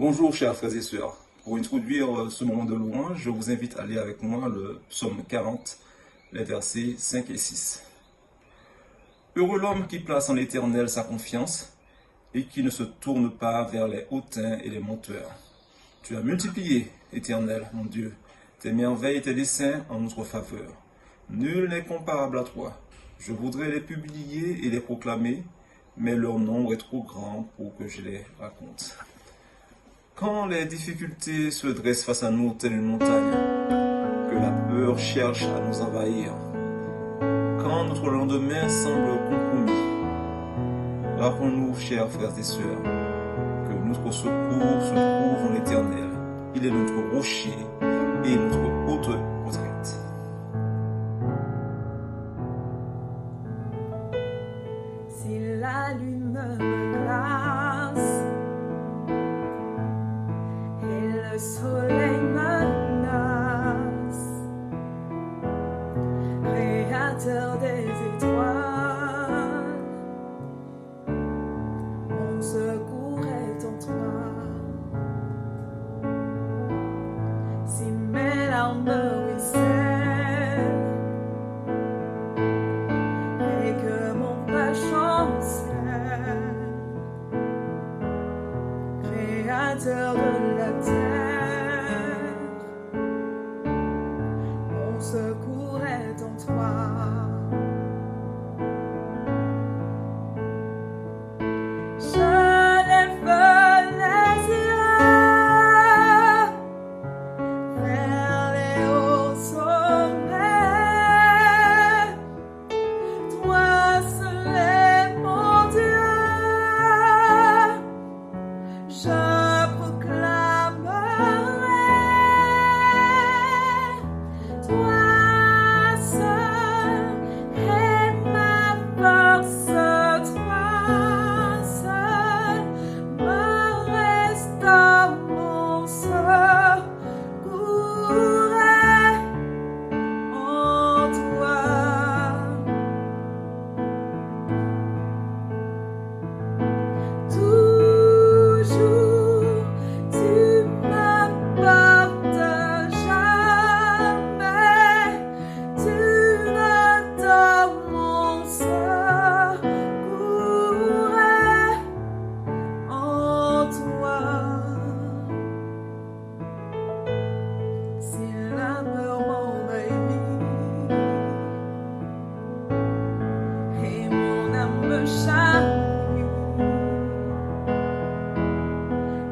Bonjour chers frères et sœurs. Pour introduire ce moment de louange, je vous invite à lire avec moi le psaume 40, les versets 5 et 6. Heureux l'homme qui place en l'Éternel sa confiance et qui ne se tourne pas vers les hautains et les menteurs. Tu as multiplié, Éternel, mon Dieu, tes merveilles et tes desseins en notre faveur. Nul n'est comparable à toi. Je voudrais les publier et les proclamer, mais leur nombre est trop grand pour que je les raconte. Quand les difficultés se dressent face à nous telle une montagne, que la peur cherche à nous envahir, quand notre lendemain semble compromis, rappelons-nous, chers frères et sœurs, que notre secours se trouve en l'Éternel. Il est notre rocher et notre haute retraite. Si la lune me glace et le soleil menace, Créateur des étoiles, mon secours est en toi. Si mes larmes ruissellent et que mon pas chancelle, Créateur de la terre, mon secours est en toi. Je lève les yeux vers les hauts sommets. Toi seul est mon Dieu. Je proclamerai. Toi seul est ma force. Toi seul me restaure mon secours est en toi. Toujours tu m'apportes, jamais tu ne donnes mon secours est en toi. Si la peur m'envahit et mon âme me charrie,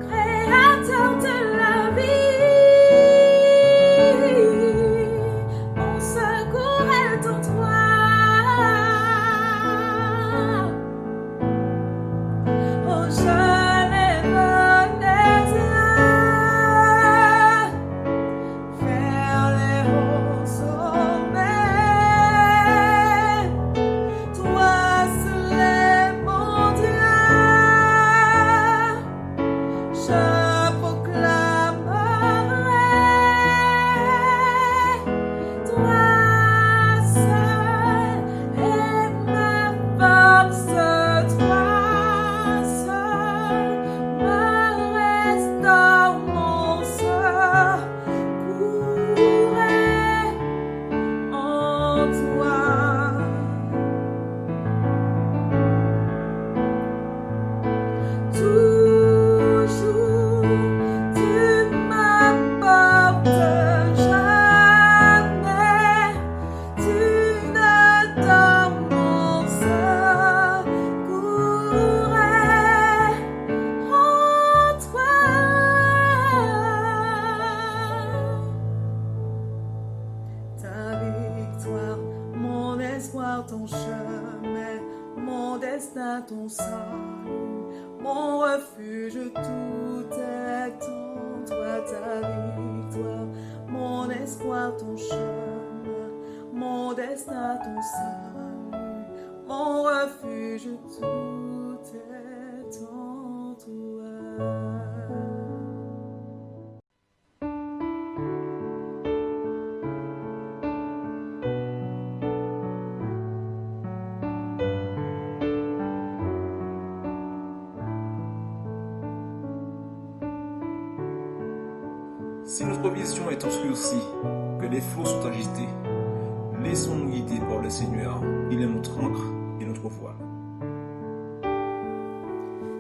Créateur de la vie, mon secours est en toi. Oh, je lève les yeux vers les hauts sommets. Toi seul est mon Dieu. Je proclamerai. Toi seul est ma force. Toi seul me restaure mon secours est en toi. Toujours tu m'apportes, jamais tu ne donnes mon secours est en toi. Ta victoire, mon espoir, ton chemin, mon destin, ton salut, mon refuge, tout est en toi. Ta victoire, mon espoir, ton chemin, mon destin, ton salut, mon refuge, tout est en toi. Si notre vision est obscurcie, que les flots sont agités, laissons-nous guider par le Seigneur. Il est notre ancre et notre voile.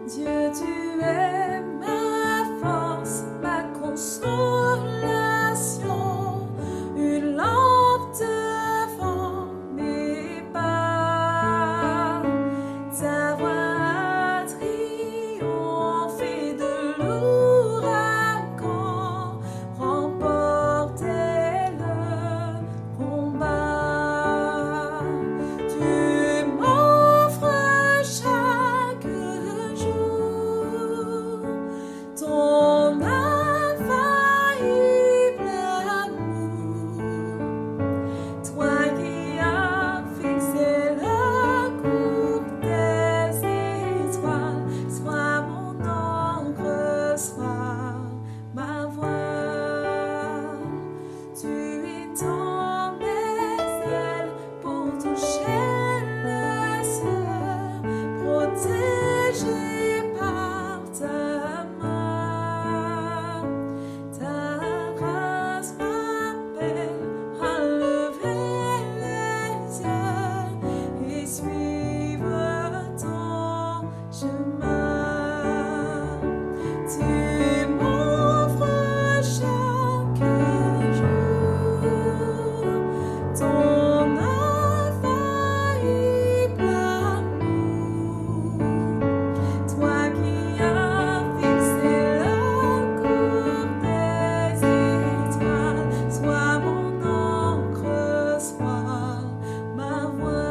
Dieu, tu es ma force, ma consolation, une lampe devant mes pas. Ta voix a triomphé de l'ouragan, remportait le combat. Tu m'offres chaque jour ton infaillible amour. Toi qui as fixé le cours des étoiles, sois mon encre, sois ma voile. Tu étends mes ailes pour toucher le ciel, protégé par ta main. Ta grâce m'appelle à lever les yeux et suivre ton chemin. Tu m'offres chaque jour ton infaillible amour. Toi qui as fixé le cours des étoiles, sois mon encre, sois ma voile.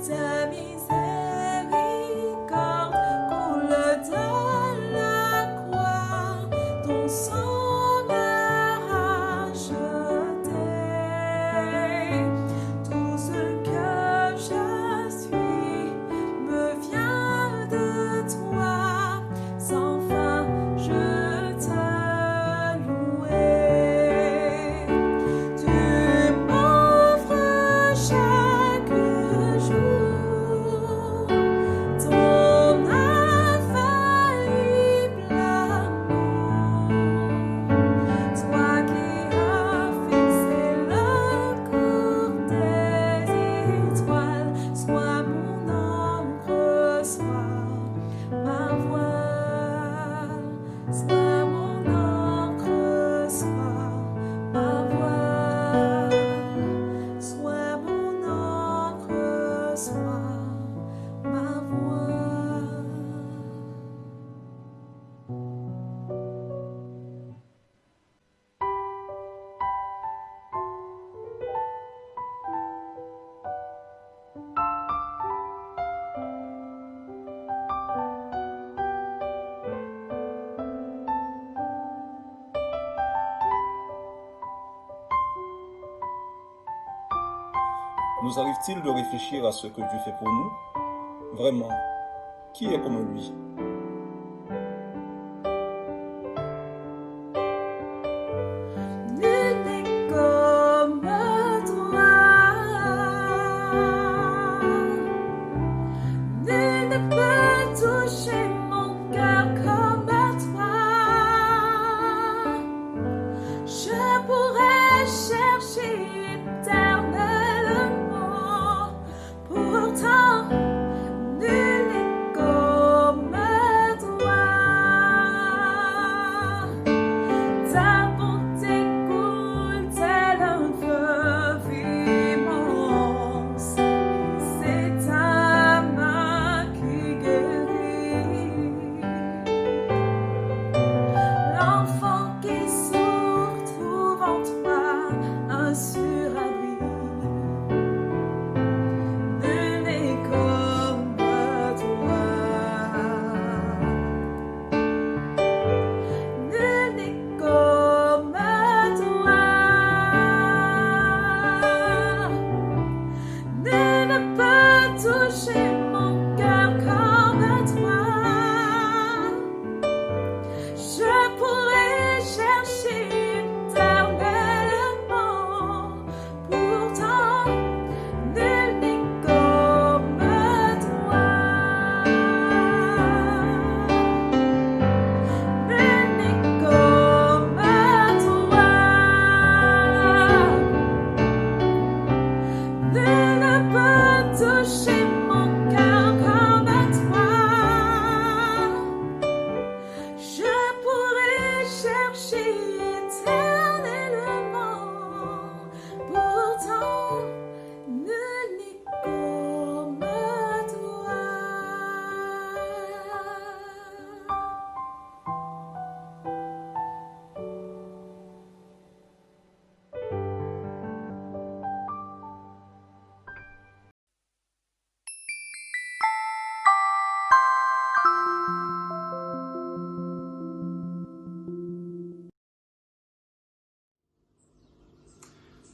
Ta miséricorde coule de la croix, ton sang m'a racheté. Tout ce que je suis me vient de toi, sans fin je te louerai. Tu m'offres chaque jour ton infaillible amour. Toi qui as fixé le cours des étoiles, sois mon encre, sois ma voile. Sois mon encre, sois ma voile. Sois mon encre, sois ma voile. Nous arrive-t-il de réfléchir à ce que Dieu fait pour nous? Vraiment, qui est comme lui? Nul n'est comme toi, nul ne peut toucher mon cœur comme toi. Je pourrais chercher éternellement, pourtant nul n'est comme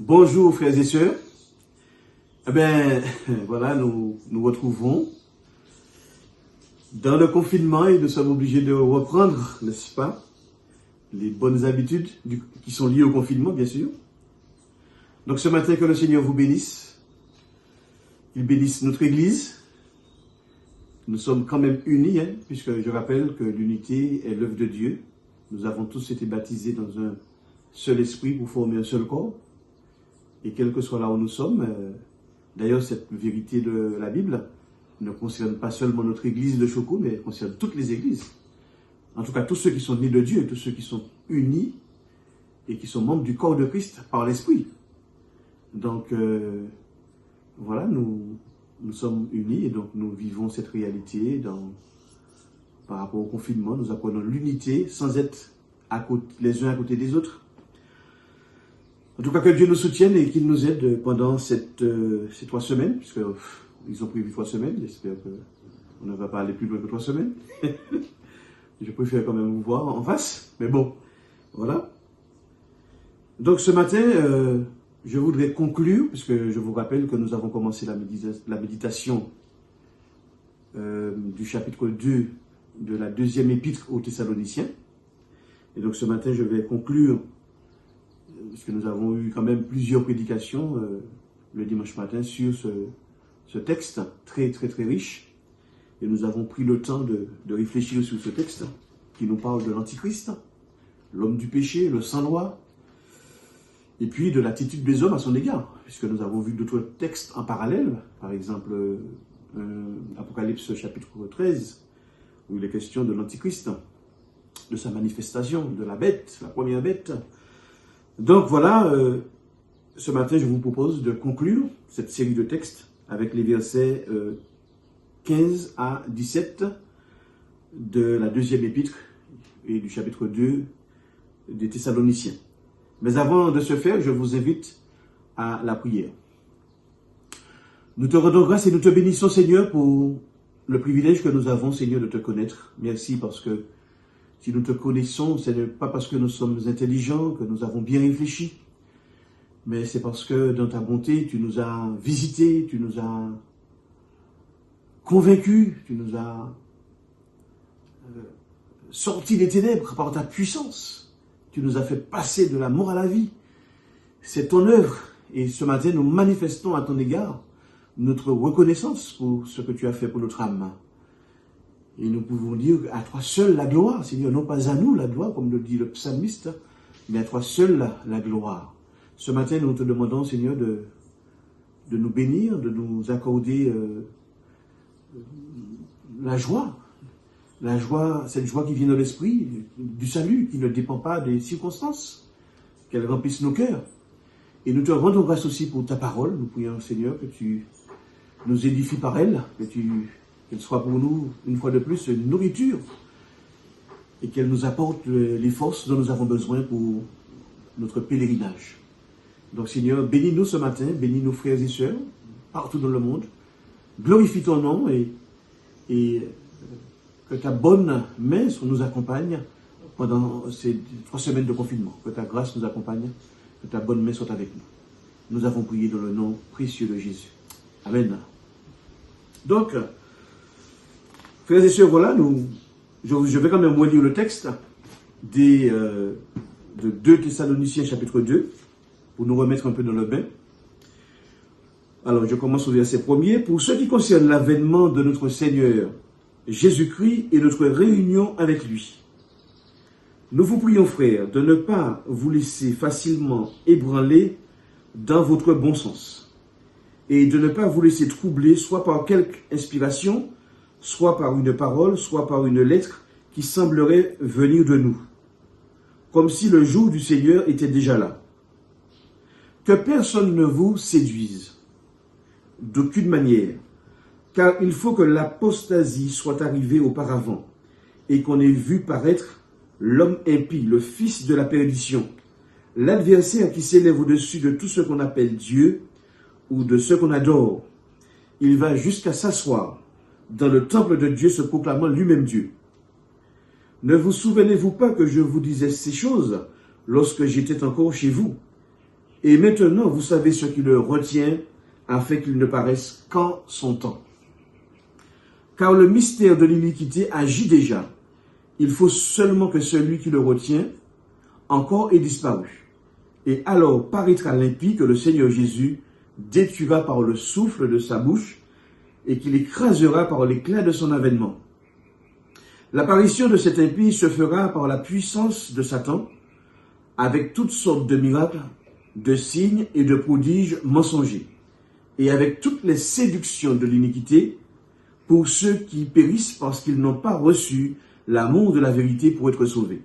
Bonjour frères et sœurs. Eh bien, voilà, nous nous retrouvons dans le confinement et nous sommes obligés de reprendre, n'est-ce pas, les bonnes habitudes qui sont liées au confinement, bien sûr. Donc ce matin, que le Seigneur vous bénisse, qu'il bénisse notre Église. Nous sommes quand même unis, puisque je rappelle que l'unité est l'œuvre de Dieu. Nous avons tous été baptisés dans un seul esprit pour former un seul corps. Et quel que soit là où nous sommes, d'ailleurs cette vérité de la Bible ne concerne pas seulement notre église de Choco, mais elle concerne toutes les églises. En tout cas, tous ceux qui sont nés de Dieu, tous ceux qui sont unis et qui sont membres du corps de Christ par l'Esprit. Donc, voilà, nous sommes unis et donc nous vivons cette réalité par rapport au confinement. Nous apprenons l'unité sans être les uns à côté des autres. En tout cas, que Dieu nous soutienne et qu'il nous aide pendant ces 3 semaines, puisque ils ont prévu 3 semaines. J'espère qu'on ne va pas aller plus loin que 3 semaines. Je préfère quand même vous voir en face, mais bon, voilà. Donc ce matin, je voudrais conclure, puisque je vous rappelle que nous avons commencé la méditation du chapitre 2 de la 2e épître aux Thessaloniciens. Et donc ce matin, je vais conclure, parce que nous avons eu quand même plusieurs prédications le dimanche matin sur ce texte très très très riche. Et nous avons pris le temps de réfléchir sur ce texte qui nous parle de l'Antichrist, l'homme du péché, le sans-loi, et puis de l'attitude des hommes à son égard, puisque nous avons vu d'autres textes en parallèle, par exemple Apocalypse chapitre 13, où il est question de l'Antichrist, de sa manifestation, de la bête, la première bête. Donc voilà, ce matin je vous propose de conclure cette série de textes avec les versets 15 à 17 de la 2e épître et du chapitre 2 des Thessaloniciens. Mais avant de ce faire, je vous invite à la prière. Nous te rendons grâce et nous te bénissons, Seigneur, pour le privilège que nous avons, Seigneur, de te connaître. Merci parce que si nous te connaissons, ce n'est pas parce que nous sommes intelligents, que nous avons bien réfléchi, mais c'est parce que dans ta bonté, tu nous as visités, tu nous as convaincus, tu nous as sortis des ténèbres par ta puissance. Tu nous as fait passer de la mort à la vie. C'est ton œuvre. Et ce matin, nous manifestons à ton égard notre reconnaissance pour ce que tu as fait pour notre âme. Et nous pouvons dire à toi seul la gloire, Seigneur, non pas à nous la gloire, comme le dit le psalmiste, mais à toi seul la gloire. Ce matin, nous te demandons, Seigneur, de nous bénir, de nous accorder la joie, cette joie qui vient de l'esprit, du salut, qui ne dépend pas des circonstances, qu'elle remplisse nos cœurs. Et nous te rendons grâce aussi pour ta parole. Nous prions, Seigneur, que tu nous édifies par elle, qu'elle soit pour nous, une fois de plus, une nourriture, et qu'elle nous apporte les forces dont nous avons besoin pour notre pèlerinage. Donc, Seigneur, bénis-nous ce matin, bénis nos frères et sœurs, partout dans le monde. Glorifie ton nom et que ta bonne main nous accompagne pendant ces 3 semaines de confinement. Que ta grâce nous accompagne, que ta bonne main soit avec nous. Nous avons prié dans le nom précieux de Jésus. Amen. Donc, frères et sœurs, voilà, je vais quand même relire le texte de 2 Thessaloniciens chapitre 2, pour nous remettre un peu dans le bain. Alors, je commence au verset 1er. Pour ce qui concerne l'avènement de notre Seigneur Jésus-Christ et notre réunion avec lui, nous vous prions, frères, de ne pas vous laisser facilement ébranler dans votre bon sens, et de ne pas vous laisser troubler soit par quelque inspiration, soit par une parole, soit par une lettre qui semblerait venir de nous, comme si le jour du Seigneur était déjà là. Que personne ne vous séduise, d'aucune manière, car il faut que l'apostasie soit arrivée auparavant, et qu'on ait vu paraître l'homme impie, le fils de la perdition, l'adversaire qui s'élève au-dessus de tout ce qu'on appelle Dieu, ou de ce qu'on adore. Il va jusqu'à s'asseoir dans le temple de Dieu, se proclamant lui-même Dieu. Ne vous souvenez-vous pas que je vous disais ces choses lorsque j'étais encore chez vous? Et maintenant, vous savez ce qui le retient, afin qu'il ne paraisse qu'en son temps. Car le mystère de l'iniquité agit déjà. Il faut seulement que celui qui le retient encore ait disparu. Et alors paraîtra l'impie que le Seigneur Jésus détruira par le souffle de sa bouche et qu'il écrasera par l'éclat de son avènement. L'apparition de cet impie se fera par la puissance de Satan, avec toutes sortes de miracles, de signes et de prodiges mensongers, et avec toutes les séductions de l'iniquité, pour ceux qui périssent parce qu'ils n'ont pas reçu l'amour de la vérité pour être sauvés.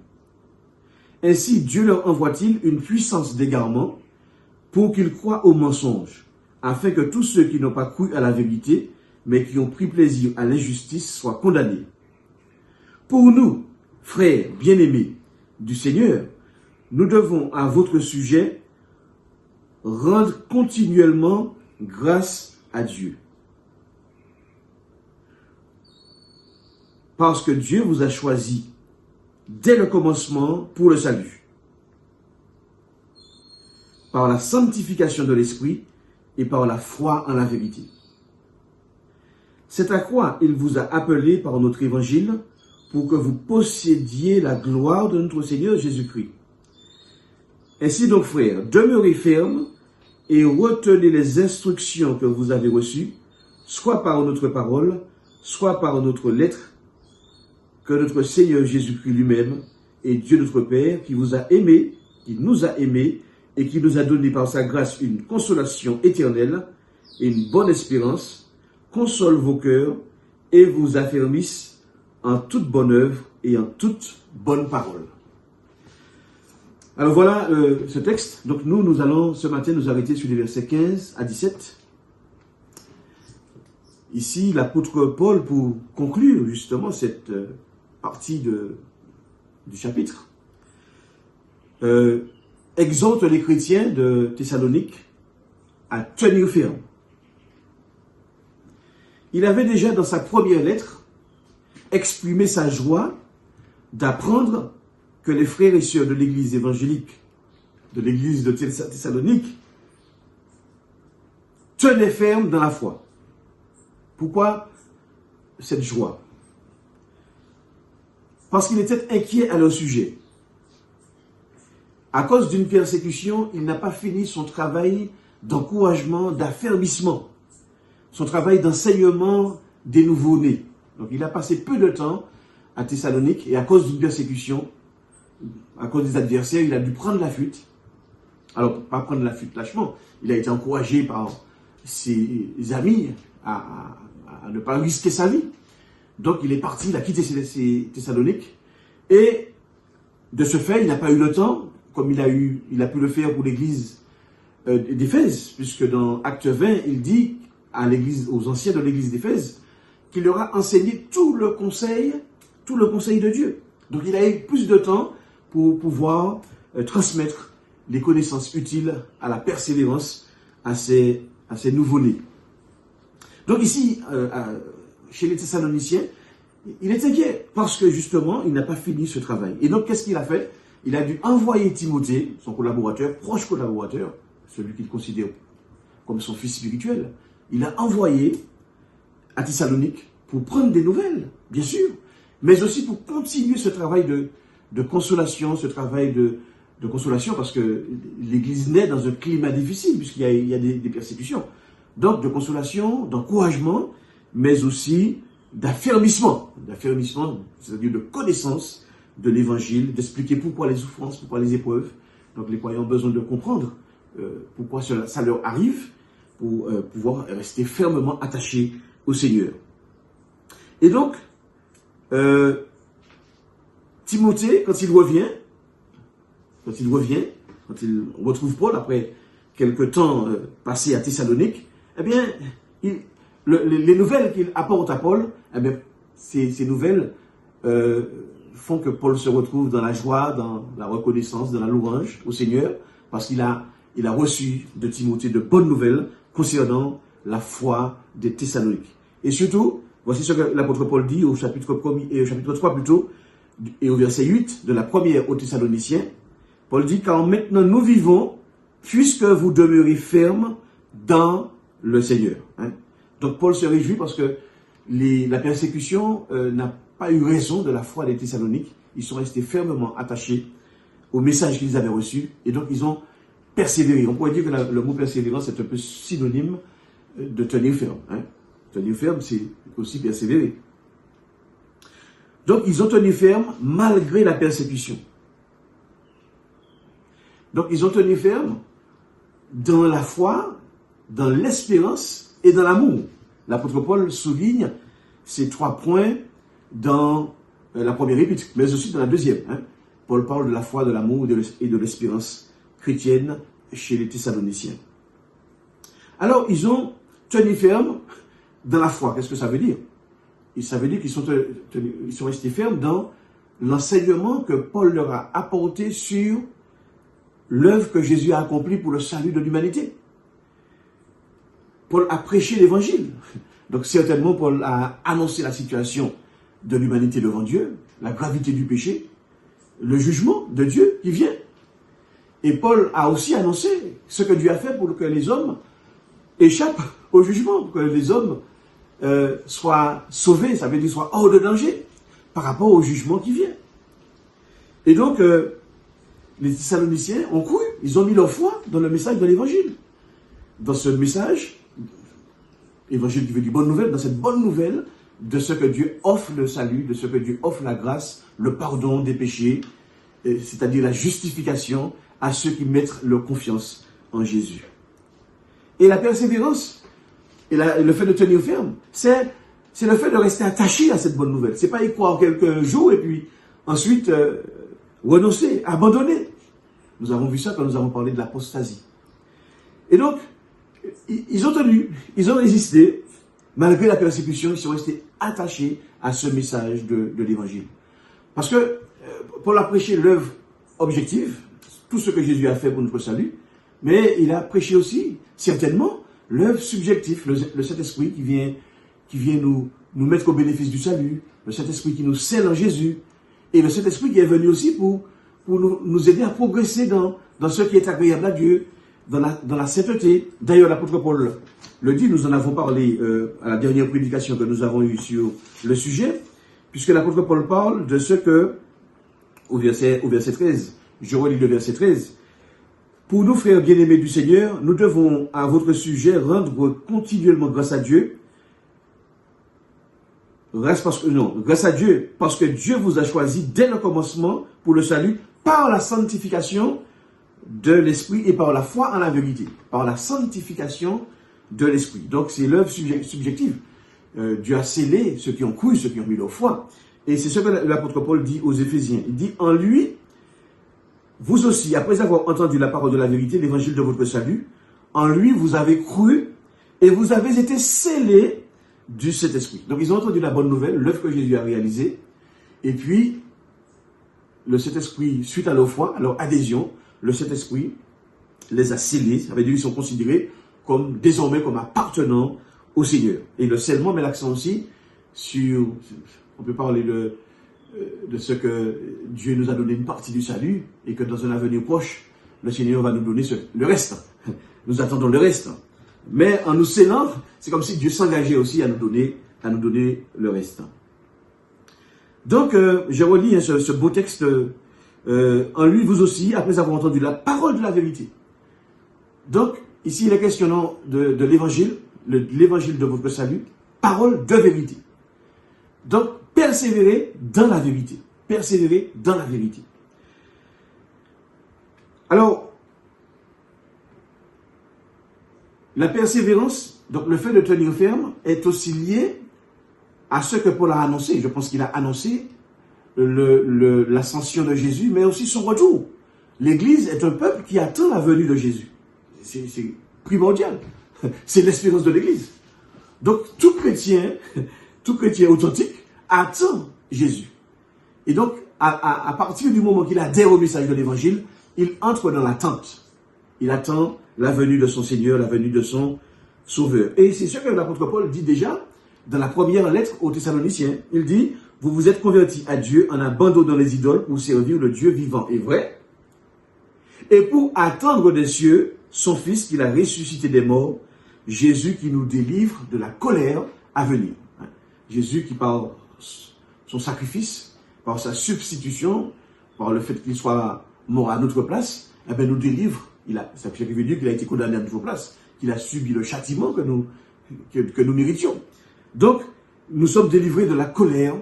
Ainsi, Dieu leur envoie-t-il une puissance d'égarement pour qu'ils croient au mensonge, afin que tous ceux qui n'ont pas cru à la vérité, mais qui ont pris plaisir à l'injustice, soient condamnés. Pour nous, frères bien-aimés du Seigneur, nous devons à votre sujet rendre continuellement grâce à Dieu. Parce que Dieu vous a choisi dès le commencement pour le salut, par la sanctification de l'Esprit et par la foi en la vérité. C'est à quoi il vous a appelé par notre évangile pour que vous possédiez la gloire de notre Seigneur Jésus-Christ. Ainsi donc, frères, demeurez fermes et retenez les instructions que vous avez reçues, soit par notre parole, soit par notre lettre, que notre Seigneur Jésus-Christ lui-même et Dieu notre Père, qui vous a aimés, qui nous a aimés et qui nous a donné par sa grâce une consolation éternelle et une bonne espérance, console vos cœurs et vous affermisse en toute bonne œuvre et en toute bonne parole. Alors voilà ce texte. Donc nous allons ce matin nous arrêter sur les versets 15 à 17. Ici, l'apôtre Paul, pour conclure justement cette partie du chapitre, exhorte les chrétiens de Thessalonique à tenir ferme. Il avait déjà dans sa première lettre exprimé sa joie d'apprendre que les frères et sœurs de l'église évangélique, de l'église de Thessalonique, tenaient ferme dans la foi. Pourquoi cette joie? Parce qu'il était inquiet à leur sujet. À cause d'une persécution, il n'a pas fini son travail d'encouragement, d'affermissement, son travail d'enseignement des nouveaux-nés. Donc il a passé peu de temps à Thessalonique et à cause d'une persécution, à cause des adversaires, il a dû prendre la fuite. Alors, pas prendre la fuite lâchement, il a été encouragé par ses amis à ne pas risquer sa vie. Donc il est parti, il a quitté Thessalonique, et de ce fait, il n'a pas eu le temps, comme il a pu le faire pour l'église d'Éphèse, puisque dans Acte 20, il dit aux anciens de l'église d'Éphèse qu'il leur a enseigné tout le conseil de Dieu. Donc il a eu plus de temps pour pouvoir transmettre les connaissances utiles à la persévérance à ces nouveaux-nés. Donc ici, chez les Thessaloniciens, il est inquiet parce que justement, il n'a pas fini ce travail. Et donc, qu'est-ce qu'il a fait? Il a dû envoyer Timothée, son collaborateur, proche collaborateur, celui qu'il considère comme son fils spirituel. Il a envoyé à Thessalonique pour prendre des nouvelles, bien sûr, mais aussi pour continuer ce travail de consolation, ce travail de consolation, parce que l'Église naît dans un climat difficile, puisqu'il y a des persécutions. Donc, de consolation, d'encouragement, mais aussi d'affermissement, c'est-à-dire de connaissance de l'Évangile, d'expliquer pourquoi les souffrances, pourquoi les épreuves. Donc, les croyants ont besoin de comprendre pourquoi ça leur arrive, pour pouvoir rester fermement attachés au Seigneur. Et donc, Timothée, quand il revient, quand il retrouve Paul, après quelque temps passé à Thessalonique, eh bien, les nouvelles qu'il apporte à Paul, eh bien, ces nouvelles font que Paul se retrouve dans la joie, dans la reconnaissance, dans la louange au Seigneur, parce qu'il a reçu de Timothée de bonnes nouvelles concernant la foi des Thessaloniques. Et surtout, voici ce que l'apôtre Paul dit au chapitre 1er et au chapitre 3 plutôt, et au verset 8 de la première aux Thessaloniciens. Paul dit: car maintenant nous vivons puisque vous demeurez ferme dans le Seigneur. Hein. Donc Paul se réjouit parce que la persécution n'a pas eu raison de la foi des Thessaloniques. Ils sont restés fermement attachés au message qu'ils avaient reçu et donc ils ont persévéré. On pourrait dire que le mot persévérance est un peu synonyme de tenir ferme. Hein. Tenir ferme, c'est aussi persévérer. Donc ils ont tenu ferme malgré la persécution. Donc ils ont tenu ferme dans la foi, dans l'espérance et dans l'amour. L'apôtre Paul souligne ces 3 points dans la première épître, mais aussi dans la deuxième. Hein. Paul parle de la foi, de l'amour et de l'espérance chrétienne chez les Thessaloniciens. Alors, ils ont tenu ferme dans la foi. Qu'est-ce que ça veut dire? Ça veut dire qu'ils sont restés fermes dans l'enseignement que Paul leur a apporté sur l'œuvre que Jésus a accomplie pour le salut de l'humanité. Paul a prêché l'évangile. Donc certainement, Paul a annoncé la situation de l'humanité devant Dieu, la gravité du péché, le jugement de Dieu qui vient. Et Paul a aussi annoncé ce que Dieu a fait pour que les hommes échappent au jugement, pour que les hommes soient sauvés, ça veut dire soient hors de danger par rapport au jugement qui vient. Et donc, les Thessaloniciens ont cru, ils ont mis leur foi dans le message de l'évangile. Dans ce message, évangile qui veut dire bonne nouvelle, dans cette bonne nouvelle de ce que Dieu offre le salut, de ce que Dieu offre la grâce, le pardon des péchés, c'est-à-dire la justification à ceux qui mettent leur confiance en Jésus. Et la persévérance, et le fait de tenir ferme, c'est le fait de rester attaché à cette bonne nouvelle. C'est pas y croire quelques jours et puis ensuite renoncer, abandonner. Nous avons vu ça quand nous avons parlé de l'apostasie. Et donc, ils ont tenu, ils ont résisté, malgré la persécution, ils sont restés attachés à ce message de l'évangile. Parce que Paul a prêché l'œuvre objective, tout ce que Jésus a fait pour notre salut, mais il a prêché aussi, certainement, l'œuvre subjective, le Saint-Esprit qui vient nous mettre au bénéfice du salut, le Saint-Esprit qui nous scelle en Jésus, et le Saint-Esprit qui est venu aussi pour nous aider à progresser dans ce qui est agréable à Dieu, dans la sainteté. D'ailleurs, l'apôtre Paul le dit, nous en avons parlé à la dernière prédication que nous avons eue sur le sujet, puisque l'apôtre Paul parle de ce que, au verset 13, je relis le verset 13, « Pour nous, frères bien-aimés du Seigneur, nous devons à votre sujet rendre continuellement grâce à Dieu, grâce à Dieu, parce que Dieu vous a choisi dès le commencement pour le salut, par la sanctification de l'Esprit et par la foi en la vérité. Par la sanctification de l'Esprit. » Donc c'est l'œuvre subjective. Dieu a scellé ceux qui ont cru, ceux qui ont mis leur foi. Et c'est ce que l'apôtre Paul dit aux Éphésiens. Il dit, en lui, vous aussi, après avoir entendu la parole de la vérité, l'évangile de votre salut, en lui vous avez cru et vous avez été scellés du Saint-Esprit. Donc ils ont entendu la bonne nouvelle, l'œuvre que Jésus a réalisée, et puis le Saint-Esprit, suite à leur foi, à leur adhésion, le Saint-Esprit les a scellés, ça veut dire qu'ils sont considérés comme désormais comme appartenant au Seigneur. Et le scellement met l'accent aussi sur, on peut parler de ce que Dieu nous a donné une partie du salut et que dans un avenir proche, le Seigneur va nous donner le reste. Nous attendons le reste. Mais en nous scellant, c'est comme si Dieu s'engageait aussi à nous donner le reste. Donc, je relis ce beau texte. En lui, vous aussi, après avoir entendu la parole de la vérité. Donc, ici, il est question de l'évangile, l'évangile de votre salut, parole de vérité. Donc, persévérer dans la vérité. Persévérer dans la vérité. Alors, la persévérance, donc le fait de tenir ferme, est aussi lié à ce que Paul a annoncé. Je pense qu'il a annoncé l'ascension de Jésus, mais aussi son retour. L'Église est un peuple qui attend la venue de Jésus. C'est primordial. C'est l'espérance de l'Église. Donc, tout chrétien authentique attend Jésus. Et donc, à partir du moment qu'il adhère au message de l'Évangile, il entre dans l'attente. Il attend la venue de son Seigneur, la venue de son Sauveur. Et c'est ce que l'apôtre Paul dit déjà dans la première lettre aux Thessaloniciens. Il dit, vous vous êtes convertis à Dieu en abandonnant les idoles pour servir le Dieu vivant et vrai. et pour attendre des cieux son Fils qu'il a ressuscité des morts, Jésus qui nous délivre de la colère à venir. Jésus qui par son sacrifice, par sa substitution, par le fait qu'il soit mort à notre place, eh bien, nous délivre. Ça veut dire qu'il a été condamné à notre place, qu'il a subi le châtiment que nous méritions. Donc, nous sommes délivrés de la colère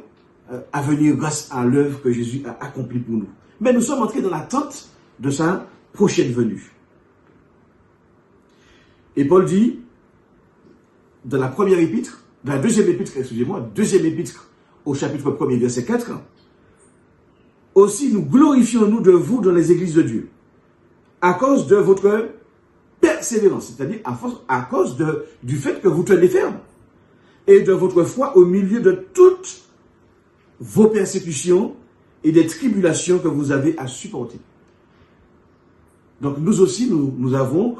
à venir grâce à l'œuvre que Jésus a accomplie pour nous. Mais nous sommes entrés dans l'attente de sa prochaine venue. Et Paul dit, dans la première épître, dans la deuxième épître, deuxième épître au chapitre 1er, verset 4, aussi nous glorifions-nous de vous dans les églises de Dieu, à cause de votre persévérance, c'est-à-dire à cause du fait que vous tenez ferme, et de votre foi au milieu de toutes vos persécutions et des tribulations que vous avez à supporter. Donc nous aussi, nous avons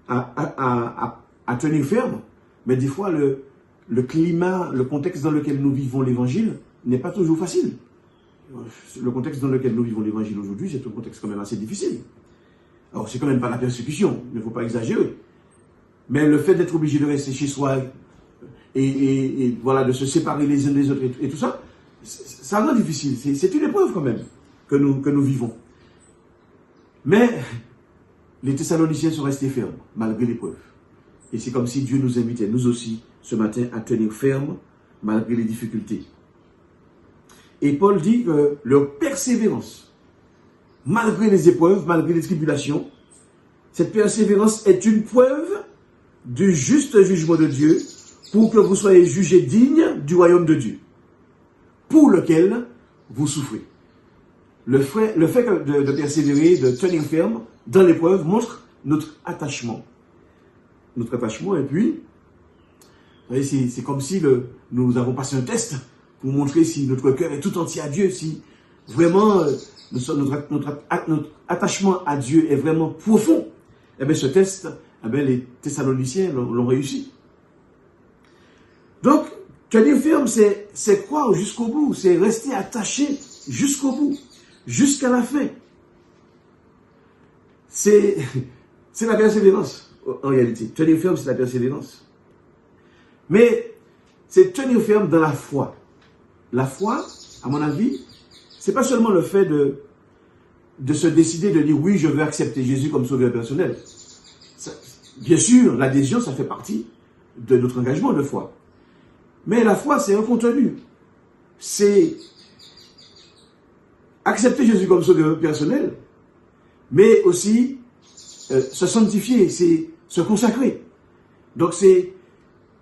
à tenir ferme, mais des fois le climat, le contexte dans lequel nous vivons l'évangile n'est pas toujours facile. Le contexte dans lequel nous vivons l'évangile aujourd'hui, c'est un contexte quand même assez difficile. Alors c'est quand même pas la persécution, il ne faut pas exagérer. Mais le fait d'être obligé de rester chez soi et voilà, de se séparer les uns des autres et tout ça, ça rend difficile. C'est une épreuve quand même que nous vivons. Mais les Thessaloniciens sont restés fermes malgré l'épreuve. Et c'est comme si Dieu nous invitait, nous aussi, ce matin, à tenir ferme malgré les difficultés. Et Paul dit que leur persévérance, malgré les épreuves, malgré les tribulations, cette persévérance est une preuve du juste jugement de Dieu pour que vous soyez jugés dignes du royaume de Dieu, pour lequel vous souffrez. Le fait de persévérer, de tenir ferme dans l'épreuve montre notre attachement. Notre attachement, et puis, vous voyez, c'est comme si nous avons passé un test pour montrer si notre cœur est tout entier à Dieu, si vraiment notre attachement à Dieu est vraiment profond. Eh bien, ce test, eh bien, les Thessaloniciens l'ont réussi. Donc, tenir ferme, c'est croire jusqu'au bout, c'est rester attaché jusqu'au bout, jusqu'à la fin. C'est la persévérance, en réalité. Tenir ferme, c'est la persévérance. Mais c'est tenir ferme dans la foi. La foi, à mon avis, c'est pas seulement le fait de se décider de dire oui, je veux accepter Jésus comme sauveur personnel. Ça, bien sûr, l'adhésion, ça fait partie de notre engagement de foi. Mais la foi, c'est un contenu. C'est accepter Jésus comme sauveur personnel, mais aussi se sanctifier, c'est se consacrer. Donc c'est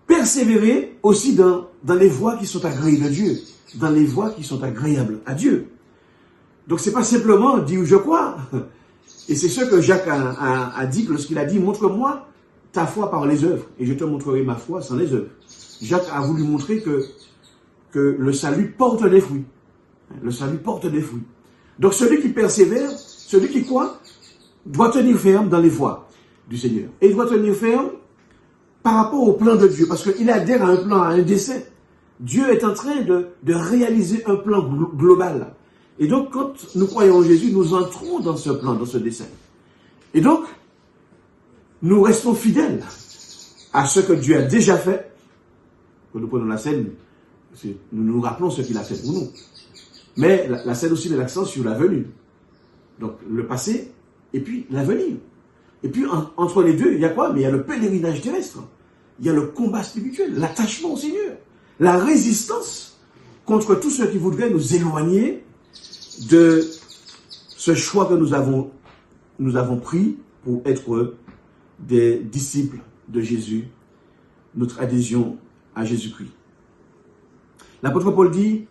persévérer aussi dans les voies qui sont agréées de Dieu, dans les voies qui sont agréables à Dieu. Donc c'est pas simplement dire je crois. Et c'est ce que Jacques a dit lorsqu'il a dit montre-moi ta foi par les œuvres et je te montrerai ma foi sans les œuvres. Jacques a voulu montrer que le salut porte des fruits. Le salut porte des fruits. Donc celui qui persévère, celui qui croit, doit tenir ferme dans les voies du Seigneur. Et il doit tenir ferme par rapport au plan de Dieu, parce qu'il adhère à un plan, à un dessein. Dieu est en train de réaliser un plan global. Et donc, quand nous croyons en Jésus, nous entrons dans ce plan, dans ce dessein. Et donc, nous restons fidèles à ce que Dieu a déjà fait. Quand nous prenons la scène, nous nous rappelons ce qu'il a fait pour nous. Mais la scène aussi met l'accent sur la venue. Donc, le passé et puis l'avenir. Et puis, entre les deux, il y a quoi? Mais il y a le pèlerinage terrestre. Il y a le combat spirituel, l'attachement au Seigneur, la résistance contre tous ceux qui voudraient nous éloigner de ce choix que nous avons pris pour être des disciples de Jésus, notre adhésion à Jésus-Christ. L'apôtre Paul dit,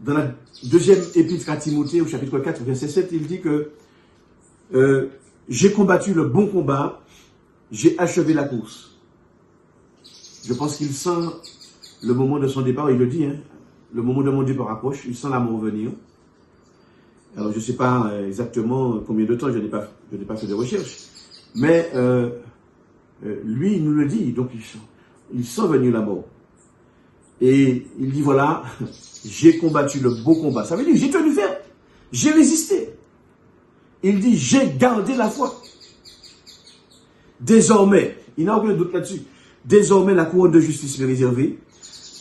dans la deuxième épître à Timothée, au chapitre 4, verset 7, il dit que j'ai combattu le bon combat, j'ai achevé la course. Je pense qu'il sent le moment de son départ, il le dit, hein, le moment de mon départ approche, il sent la mort venir. Alors je ne sais pas exactement combien de temps, je n'ai pas fait de recherche, mais lui, il nous le dit, donc il sent venir la mort. Et il dit, voilà, j'ai combattu le beau combat. Ça veut dire, j'ai tenu ferme, j'ai résisté. Il dit, j'ai gardé la foi. Désormais, il n'y a aucun doute là-dessus. Désormais, la couronne de justice m'est réservée.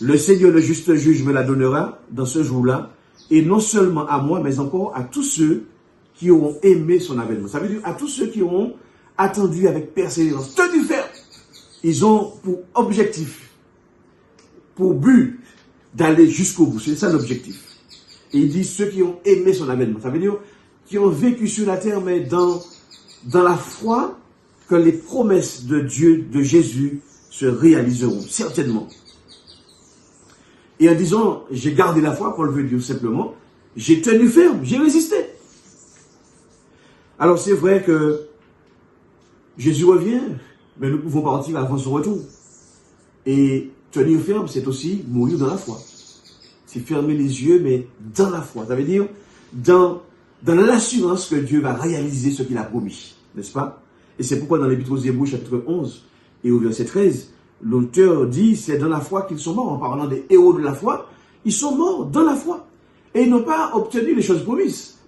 Le Seigneur, le juste juge, me la donnera dans ce jour-là. Et non seulement à moi, mais encore à tous ceux qui auront aimé son avènement. Ça veut dire à tous ceux qui auront attendu avec persévérance, tenu ferme. Ils ont pour objectif, pour but, d'aller jusqu'au bout. C'est ça l'objectif. Et il dit ceux qui ont aimé son avènement. Ça veut dire qui ont vécu sur la terre, mais dans la foi que les promesses de Dieu, de Jésus, se réaliseront, certainement. Et en disant, j'ai gardé la foi, Paul veut dire simplement, j'ai tenu ferme, j'ai résisté. Alors c'est vrai que Jésus revient, mais nous pouvons partir avant son retour. Et tenir ferme, c'est aussi mourir dans la foi. C'est fermer les yeux, mais dans la foi. Ça veut dire dans l'assurance que Dieu va réaliser ce qu'il a promis. N'est-ce pas? Et c'est pourquoi dans l'Épître aux Hébreux, chapitre 11, et au verset 13, l'auteur dit, c'est dans la foi qu'ils sont morts. En parlant des héros de la foi, ils sont morts dans la foi. Et ils n'ont pas obtenu les choses promises.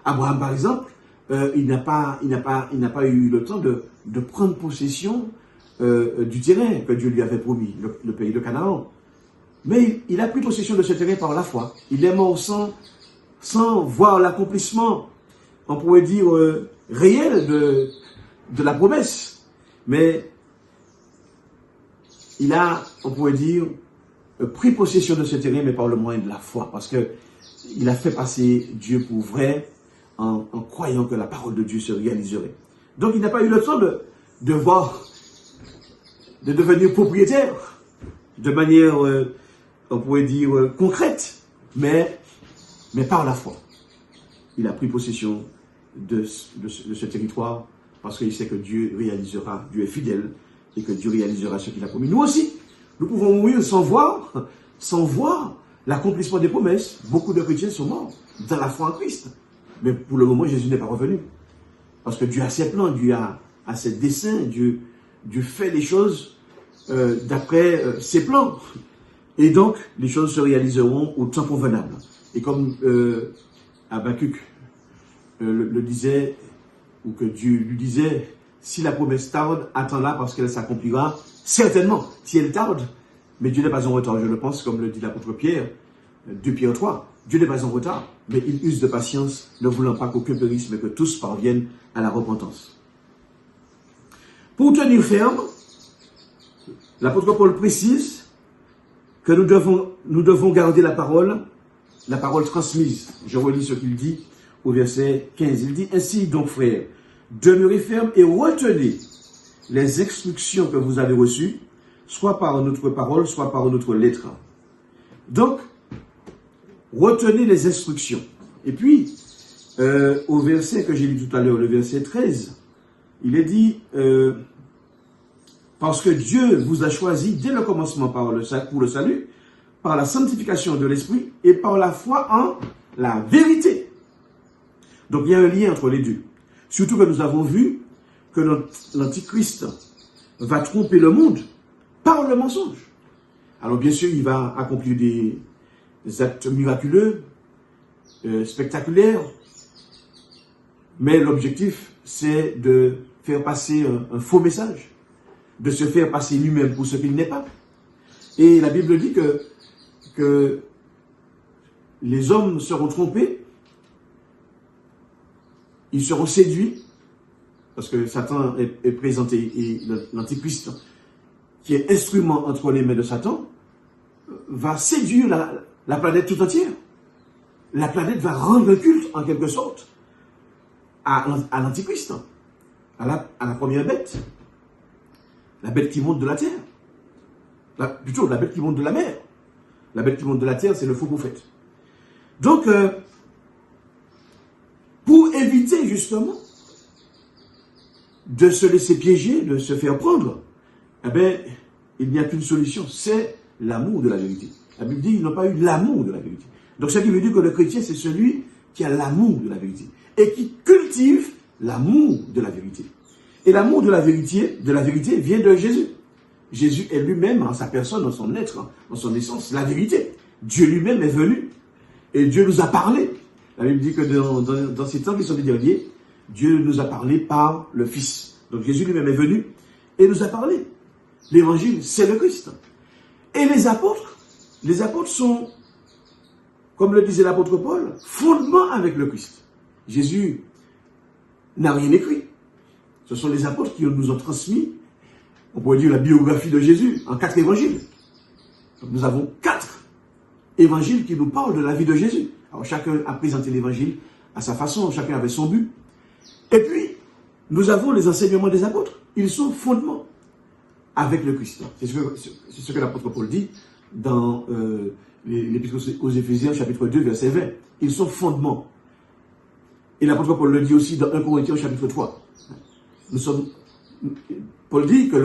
Abraham, par exemple, il n'a pas eu le temps de prendre possession du terrain que Dieu lui avait promis, le pays de Canaan. Mais il a pris possession de ce terrain par la foi. Il est mort sans voir l'accomplissement, on pourrait dire, réel de la promesse. Mais il a, on pourrait dire, pris possession de ce terrain, mais par le moyen de la foi. Parce que il a fait passer Dieu pour vrai en croyant que la parole de Dieu se réaliserait. Donc il n'a pas eu le temps de devenir propriétaire de manière, on pourrait dire, concrète, mais par la foi. Il a pris possession de ce territoire parce qu'il sait que Dieu réalisera, Dieu est fidèle et que Dieu réalisera ce qu'il a promis. Nous aussi, nous pouvons mourir sans voir l'accomplissement des promesses. Beaucoup de chrétiens sont morts dans la foi en Christ. Mais pour le moment, Jésus n'est pas revenu. Parce que Dieu a ses plans, Dieu a ses desseins, Dieu fait les choses d'après ses plans. Et donc, les choses se réaliseront au temps convenable. Et comme Habakkuk le disait, ou que Dieu lui disait, si la promesse tarde, attends-la parce qu'elle s'accomplira certainement. Si elle tarde, mais Dieu n'est pas en retard, je le pense, comme le dit l'apôtre Pierre, 2 Pierre 3, Dieu n'est pas en retard, mais il use de patience, ne voulant pas qu'aucun périsse, mais que tous parviennent à la repentance. Pour tenir ferme, l'apôtre Paul précise que nous devons garder la parole transmise. Je relis ce qu'il dit au verset 15. Il dit, ainsi donc frères, demeurez fermes et retenez les instructions que vous avez reçues, soit par notre parole, soit par notre lettre. Donc, retenez les instructions. Et puis, au verset que j'ai lu tout à l'heure, le verset 13, il est dit, parce que Dieu vous a choisi dès le commencement pour le salut, par la sanctification de l'esprit et par la foi en la vérité. Donc, il y a un lien entre les deux. Surtout que nous avons vu que l'Antichrist va tromper le monde par le mensonge. Alors, bien sûr, il va accomplir des actes miraculeux, spectaculaires, mais l'objectif, c'est de faire passer un faux message, de se faire passer lui-même pour ce qu'il n'est pas. Et la Bible dit que les hommes seront trompés, ils seront séduits, parce que Satan est présenté, et l'Antichrist, qui est instrument entre les mains de Satan, va séduire la planète tout entière. La planète va rendre culte, en quelque sorte, à l'Antichrist, à la première bête, la bête qui monte de la terre, plutôt la bête qui monte de la mer. La bête qui monte de la terre, c'est le faux prophète. Donc, pour éviter justement de se laisser piéger, de se faire prendre, eh bien, il n'y a qu'une solution, c'est l'amour de la vérité. La Bible dit qu'ils n'ont pas eu l'amour de la vérité. Donc, ce qui veut dire que le chrétien, c'est celui qui a l'amour de la vérité et qui cultive l'amour de la vérité. Et l'amour de la vérité vient de Jésus. Jésus est lui-même, en sa personne, dans son être, dans son essence, la vérité. Dieu lui-même est venu et Dieu nous a parlé. La Bible dit que dans ces temps qui sont les derniers, Dieu nous a parlé par le Fils. Donc Jésus lui-même est venu et nous a parlé. L'évangile, c'est le Christ. Et les apôtres sont, comme le disait l'apôtre Paul, fondement avec le Christ. Jésus n'a rien écrit. Ce sont les apôtres qui nous ont transmis, on pourrait dire, la biographie de Jésus en 4 évangiles. Donc nous avons 4 évangiles qui nous parlent de la vie de Jésus. Alors chacun a présenté l'évangile à sa façon, chacun avait son but. Et puis, nous avons les enseignements des apôtres. Ils sont fondements avec le Christ. C'est ce que l'apôtre Paul dit dans l'Épître aux Éphésiens, chapitre 2, verset 20. Ils sont fondements. Et l'apôtre Paul le dit aussi dans 1 Corinthiens, chapitre 3. Paul dit que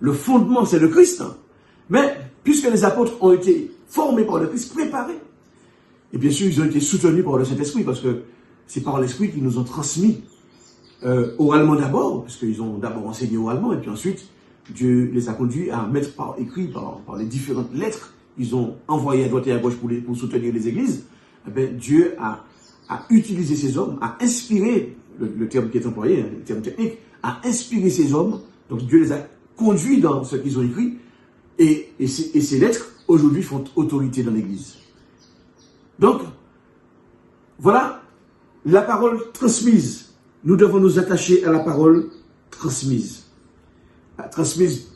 le fondement, c'est le Christ. Mais, puisque les apôtres ont été formés par le Christ, préparés, et bien sûr, ils ont été soutenus par le Saint-Esprit, parce que c'est par l'Esprit qu'ils nous ont transmis, oralement d'abord, parce qu'ils ont d'abord enseigné oralement, et puis ensuite, Dieu les a conduits à mettre par écrit, par les différentes lettres qu'ils ont envoyées à droite et à gauche pour soutenir les églises. Eh bien, Dieu a utilisé ces hommes, a inspiré, le terme qui est employé, le terme technique, a inspiré ces hommes, donc Dieu les a conduits dans ce qu'ils ont écrit, et ces lettres, aujourd'hui, font autorité dans l'Église. Donc, voilà la parole transmise. Nous devons nous attacher à la parole transmise. Transmise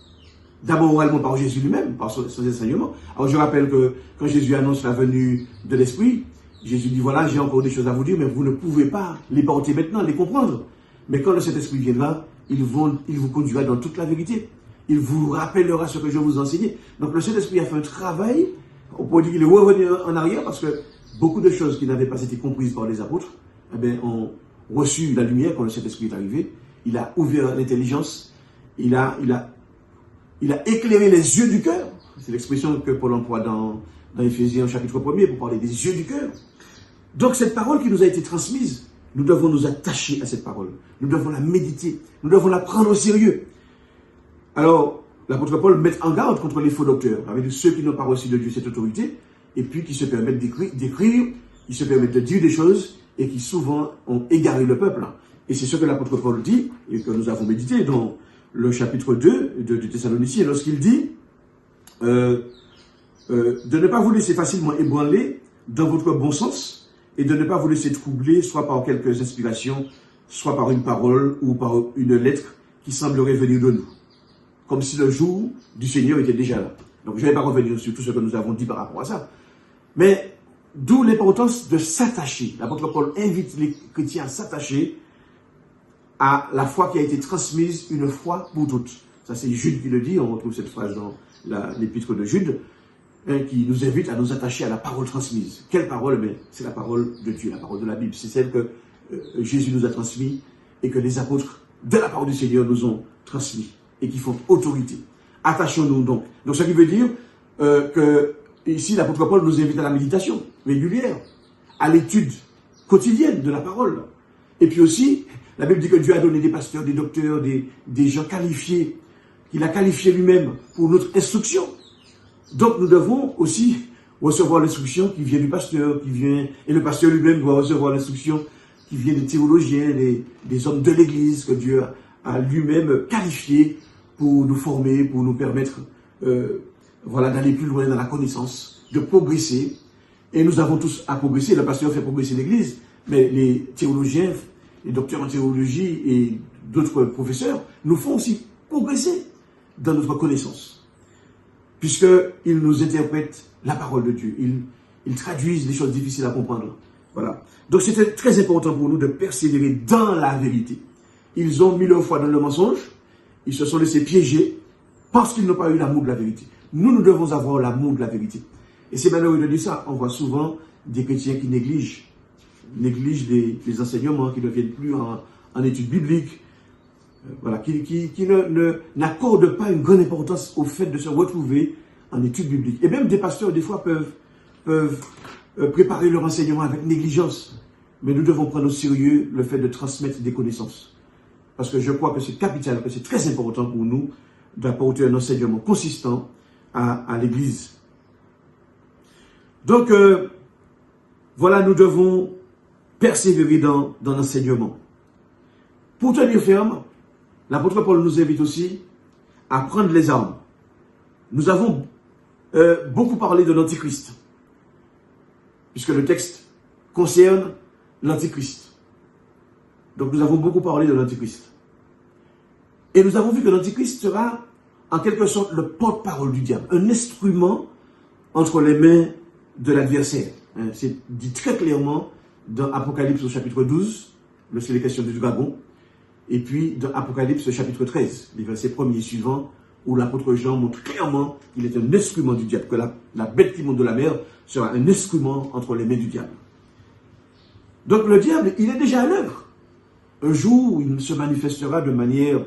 d'abord oralement par Jésus lui-même, par son enseignement. Alors je rappelle que quand Jésus annonce la venue de l'Esprit, Jésus dit, voilà, j'ai encore des choses à vous dire, mais vous ne pouvez pas les porter maintenant, les comprendre. Mais quand le Saint-Esprit viendra, il vous conduira dans toute la vérité. Il vous rappellera ce que je vous enseignais. Donc le Saint-Esprit a fait un travail, on peut dire qu'il est revenu en arrière, parce que beaucoup de choses qui n'avaient pas été comprises par les apôtres, eh bien, ont reçu la lumière quand le Saint-Esprit est arrivé. Il a ouvert l'intelligence, il a éclairé les yeux du cœur. C'est l'expression que Paul emploie dans Éphésiens chapitre 1er pour parler des yeux du cœur. Donc cette parole qui nous a été transmise, nous devons nous attacher à cette parole. Nous devons la méditer, nous devons la prendre au sérieux. Alors, l'apôtre Paul met en garde contre les faux docteurs, avec ceux qui n'ont pas reçu de Dieu cette autorité, et puis qui se permettent d'écrire, qui se permettent de dire des choses, et qui souvent ont égaré le peuple. Et c'est ce que l'apôtre Paul dit, et que nous avons médité dans le chapitre 2 de Thessaloniciens, lorsqu'il dit de ne pas vous laisser facilement ébranler dans votre bon sens, et de ne pas vous laisser troubler, soit par quelques inspirations, soit par une parole ou par une lettre qui semblerait venir de nous. Comme si le jour du Seigneur était déjà là. Donc je ne vais pas revenir sur tout ce que nous avons dit par rapport à ça. Mais d'où l'importance de s'attacher. L'apôtre Paul invite les chrétiens à s'attacher à la foi qui a été transmise une fois pour toutes. Ça c'est Jude qui le dit, on retrouve cette phrase dans l'épître de Jude, qui nous invite à nous attacher à la parole transmise. Quelle parole? C'est la parole de Dieu, la parole de la Bible. C'est celle que Jésus nous a transmise et que les apôtres de la parole du Seigneur nous ont transmis et qui font autorité. Attachons-nous donc. Donc ce qui veut dire que ici l'apôtre Paul nous invite à la méditation régulière, à l'étude quotidienne de la parole. Et puis aussi, la Bible dit que Dieu a donné des pasteurs, des docteurs, des gens qualifiés, qu'il a qualifiés lui-même pour notre instruction. Donc nous devons aussi recevoir l'instruction qui vient du pasteur, et le pasteur lui-même doit recevoir l'instruction qui vient des théologiens, des hommes de l'Église que Dieu a lui-même qualifiés pour nous former, pour nous permettre d'aller plus loin dans la connaissance, de progresser. Et nous avons tous à progresser. Le pasteur fait progresser l'Église, mais les théologiens, les docteurs en théologie et d'autres professeurs nous font aussi progresser dans notre connaissance. Puisqu'ils nous interprètent la parole de Dieu. Ils traduisent les choses difficiles à comprendre. Voilà. Donc c'était très important pour nous de persévérer dans la vérité. Ils ont mis leur foi dans le mensonge. Ils se sont laissés piéger parce qu'ils n'ont pas eu l'amour de la vérité. Nous devons avoir l'amour de la vérité. Et c'est malheureux de dire ça. On voit souvent des chrétiens qui négligent les enseignements, qui ne viennent plus en études bibliques, qui n'accordent pas une grande importance au fait de se retrouver en études bibliques. Et même des pasteurs, des fois, peuvent préparer leur enseignement avec négligence. Mais nous devons prendre au sérieux le fait de transmettre des connaissances. Parce que je crois que c'est capital, que c'est très important pour nous d'apporter un enseignement consistant à l'Église. Donc, voilà, nous devons persévérer dans l'enseignement. Pour tenir ferme, l'apôtre Paul nous invite aussi à prendre les armes. Nous avons beaucoup parlé de l'Antichrist, puisque le texte concerne l'Antichrist. Donc nous avons beaucoup parlé de l'Antichrist. Et nous avons vu que l'Antichrist sera en quelque sorte le porte-parole du diable, un instrument entre les mains de l'adversaire. C'est dit très clairement dans Apocalypse au chapitre 12, lorsqu'il est question du dragon, et puis dans Apocalypse au chapitre 13, les versets premiers et suivants, où l'apôtre Jean montre clairement qu'il est un instrument du diable, que la bête qui monte de la mer sera un instrument entre les mains du diable. Donc le diable, il est déjà à l'œuvre. Un jour, il se manifestera de manière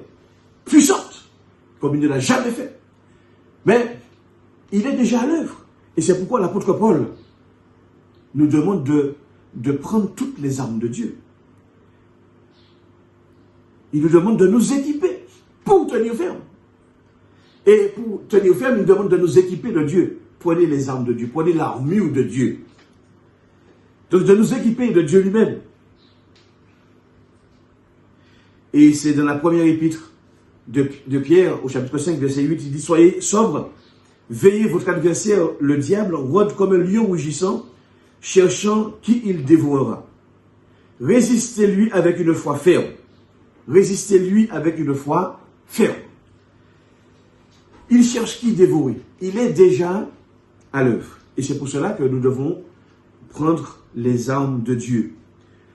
puissante, comme il ne l'a jamais fait. Mais il est déjà à l'œuvre. Et c'est pourquoi l'apôtre Paul nous demande de prendre toutes les armes de Dieu. Il nous demande de nous équiper pour tenir ferme. Et pour tenir ferme, il nous demande de nous équiper de Dieu. Prenez les armes de Dieu, prenez l'armure de Dieu. Donc de nous équiper de Dieu lui-même. Et c'est dans la première épître de Pierre, au chapitre 5, verset 8, il dit « Soyez sobres, veillez votre adversaire, le diable, rôde comme un lion rugissant, cherchant qui il dévorera. Résistez-lui avec une foi ferme. » Résistez-lui avec une foi ferme. Il cherche qui dévorer. Il est déjà à l'œuvre. Et c'est pour cela que nous devons prendre les armes de Dieu.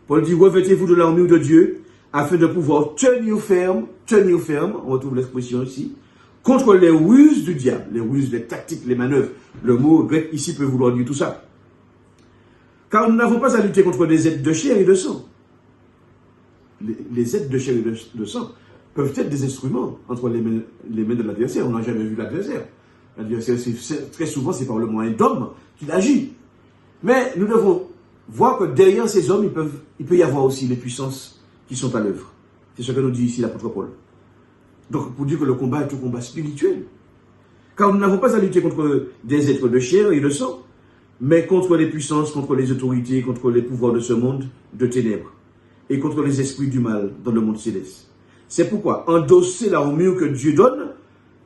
Paul dit, revêtez-vous de l'armure de Dieu, afin de pouvoir tenir ferme, on retrouve l'expression ici, contre les ruses du diable. Les ruses, les tactiques, les manœuvres. Le mot grec ici peut vouloir dire tout ça. Car nous n'avons pas à lutter contre des êtres de chair et de sang. Les êtres de chair et de sang peuvent être des instruments entre les mains de l'adversaire. On n'a jamais vu l'adversaire. L'adversaire, très souvent, c'est par le moyen d'hommes qu'il agit. Mais nous devons voir que derrière ces hommes, il peut y avoir aussi les puissances qui sont à l'œuvre. C'est ce que nous dit ici l'apôtre Paul. Donc, pour dire que le combat est un combat spirituel. Car nous n'avons pas à lutter contre des êtres de chair et de sang, mais contre les puissances, contre les autorités, contre les pouvoirs de ce monde de ténèbres, et contre les esprits du mal dans le monde céleste. C'est pourquoi endosser l'armure que Dieu donne,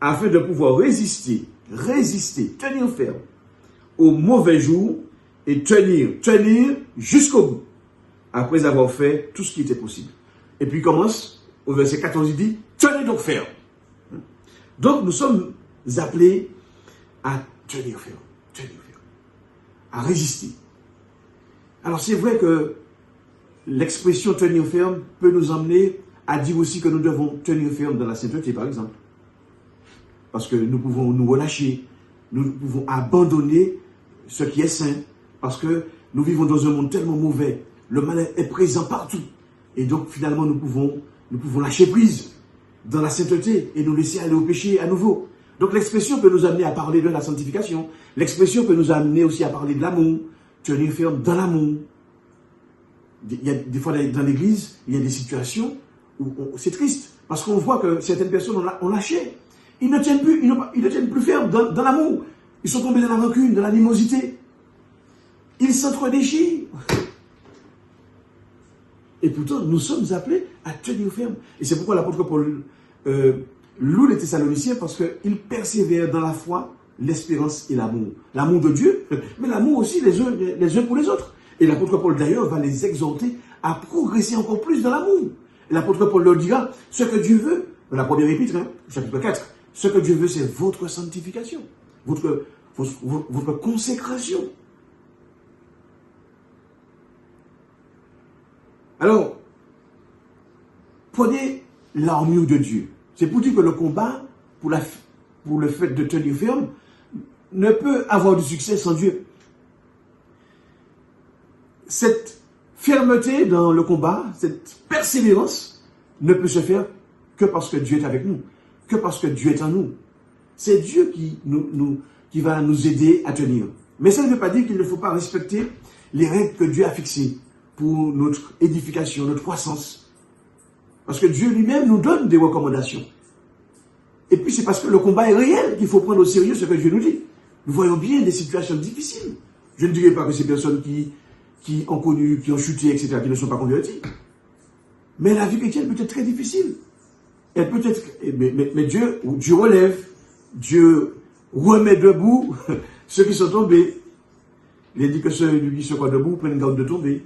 afin de pouvoir résister, tenir ferme aux mauvais jours, et tenir jusqu'au bout, après avoir fait tout ce qui était possible. Et puis il commence, au verset 14, il dit, tenez donc ferme. Donc nous sommes appelés à tenir ferme, à résister. Alors c'est vrai que l'expression tenir ferme peut nous emmener à dire aussi que nous devons tenir ferme dans la sainteté, par exemple. Parce que nous pouvons nous relâcher, nous pouvons abandonner ce qui est saint, parce que nous vivons dans un monde tellement mauvais, le mal est présent partout. Et donc finalement nous pouvons lâcher prise dans la sainteté et nous laisser aller au péché à nouveau. Donc l'expression peut nous amener à parler de la sanctification, l'expression peut nous amener aussi à parler de l'amour, tenir ferme dans l'amour. Il y a des fois dans l'église, il y a des situations où c'est triste, parce qu'on voit que certaines personnes ont lâché. Ils ne tiennent plus ferme dans l'amour. Ils sont tombés dans la rancune, dans l'animosité. Ils s'entre-déchirent. Et pourtant, nous sommes appelés à tenir ferme. Et c'est pourquoi l'apôtre Paul loue les Thessaloniciens, parce qu'ils persévèrent dans la foi, l'espérance et l'amour. L'amour de Dieu, mais l'amour aussi les uns pour les autres. Et l'apôtre Paul d'ailleurs va les exhorter à progresser encore plus dans l'amour. Et l'apôtre Paul leur dira, ce que Dieu veut, dans la première épître, chapitre 4, ce que Dieu veut, c'est votre sanctification, votre consécration. Alors, prenez l'armure de Dieu. C'est pour dire que le combat, pour le fait de tenir ferme, ne peut avoir du succès sans Dieu. Cette fermeté dans le combat, cette persévérance, ne peut se faire que parce que Dieu est avec nous, que parce que Dieu est en nous. C'est Dieu qui va nous aider à tenir. Mais ça ne veut pas dire qu'il ne faut pas respecter les règles que Dieu a fixées pour notre édification, notre croissance. Parce que Dieu lui-même nous donne des recommandations. Et puis c'est parce que le combat est réel qu'il faut prendre au sérieux ce que Dieu nous dit. Nous voyons bien des situations difficiles. Je ne dirais pas que ces personnes qui ont connu, qui ont chuté, etc., qui ne sont pas convertis. Mais la vie chrétienne peut être très difficile. Elle peut être, mais Dieu relève, Dieu remet debout ceux qui sont tombés. Il dit que ceux qui sont pas debout prennent garde de tomber.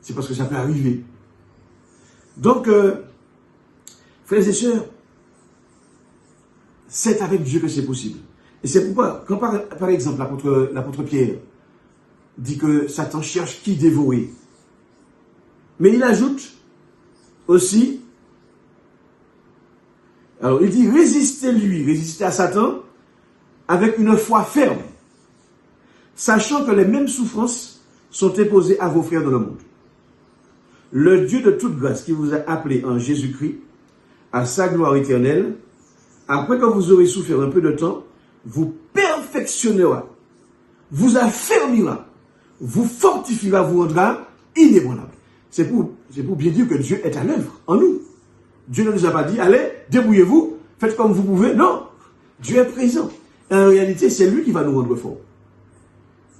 C'est parce que ça peut arriver. Donc, frères et sœurs, c'est avec Dieu que c'est possible. Et c'est pourquoi, quand par exemple l'apôtre Pierre dit que Satan cherche qui dévorer, mais il ajoute aussi, alors il dit résistez à Satan avec une foi ferme, sachant que les mêmes souffrances sont imposées à vos frères dans le monde. Le Dieu de toute grâce qui vous a appelé en Jésus-Christ à sa gloire éternelle, après que vous aurez souffert un peu de temps, vous perfectionnera, vous affermira, vous fortifiera, vous rendra inébranlable. C'est pour bien dire que Dieu est à l'œuvre en nous. Dieu ne nous a pas dit, allez, débrouillez-vous, faites comme vous pouvez. Non, Dieu est présent. Et en réalité, c'est lui qui va nous rendre forts.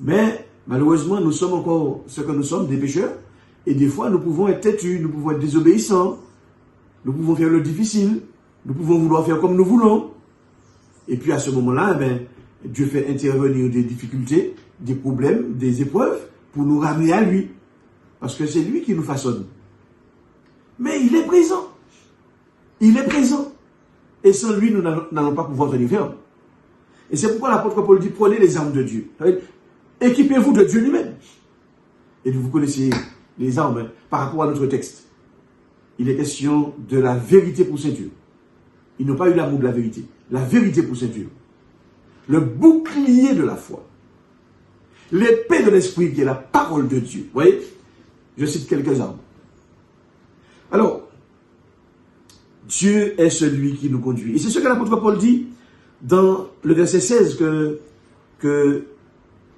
Mais malheureusement, nous sommes encore ce que nous sommes, des pécheurs. Et des fois, nous pouvons être têtus, nous pouvons être désobéissants, nous pouvons faire le difficile, nous pouvons vouloir faire comme nous voulons. Et puis à ce moment-là, Dieu fait intervenir des difficultés, des problèmes, des épreuves pour nous ramener à lui. Parce que c'est lui qui nous façonne. Mais il est présent. Il est présent. Et sans lui, nous n'allons pas pouvoir tenir ferme. Et c'est pourquoi l'apôtre Paul dit, prenez les armes de Dieu. Équipez-vous de Dieu lui-même. Et vous connaissez les armes par rapport à notre texte. Il est question de la vérité pour ceinture. Ils n'ont pas eu l'amour de la vérité. La vérité pour ceinture. Le bouclier de la foi. L'épée de l'esprit qui est la parole de Dieu. Vous voyez? Je cite quelques armes. Alors, Dieu est celui qui nous conduit. Et c'est ce que l'apôtre Paul dit dans le verset 16 que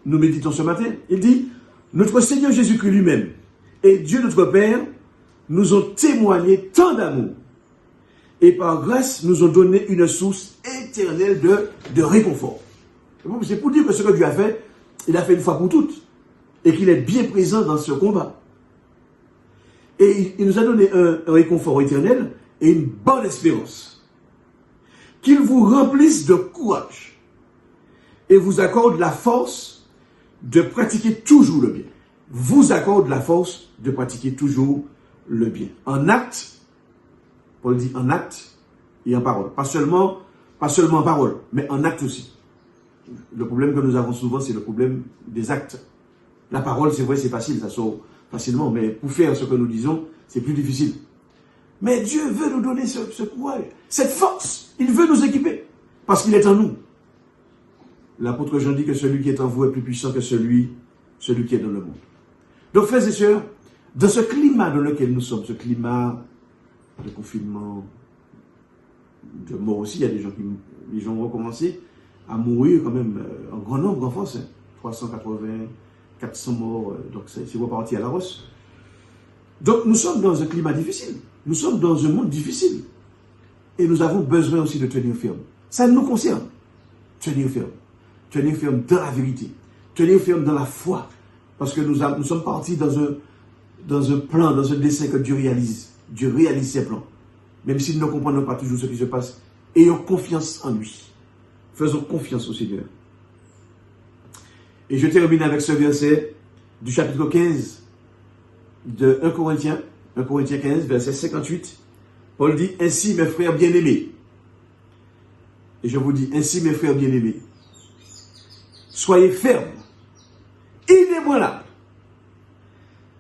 nous méditons ce matin. Il dit, notre Seigneur Jésus-Christ lui-même et Dieu notre Père nous ont témoigné tant d'amour et par grâce nous ont donné une source éternelle de réconfort. C'est pour dire que ce que Dieu a fait, il a fait une fois pour toutes et qu'il est bien présent dans ce combat. Et il nous a donné un réconfort éternel et une bonne espérance. Qu'il vous remplisse de courage et vous accorde la force de pratiquer toujours le bien. Vous accorde la force de pratiquer toujours le bien. En acte, Paul dit en acte et en parole. Pas seulement en parole, mais en acte aussi. Le problème que nous avons souvent, c'est le problème des actes. La parole, c'est vrai, c'est facile, ça sort facilement, mais pour faire ce que nous disons, c'est plus difficile. Mais Dieu veut nous donner ce courage, cette force. Il veut nous équiper, parce qu'il est en nous. L'apôtre Jean dit que celui qui est en vous est plus puissant que celui qui est dans le monde. Donc, frères et sœurs, dans ce climat dans lequel nous sommes, ce climat de confinement, de mort aussi, il y a des gens vont commencer à mourir quand même en grand nombre en France. 380, 400 morts, donc c'est reparti à la rosse. Donc nous sommes dans un climat difficile. Nous sommes dans un monde difficile. Et nous avons besoin aussi de tenir ferme. Ça nous concerne. Tenir ferme. Tenir ferme dans la vérité. Tenir ferme dans la foi. Parce que nous sommes partis dans un plan, dans un dessein que Dieu réalise. Dieu réalise ses plans. Même si nous ne comprenons pas toujours ce qui se passe, ayons confiance en lui. Faisons confiance au Seigneur. Et je termine avec ce verset du chapitre 15 de 1 Corinthiens 15, verset 58. Paul dit, ainsi mes frères bien-aimés. Et je vous dis, ainsi mes frères bien-aimés, soyez fermes, inébranlables,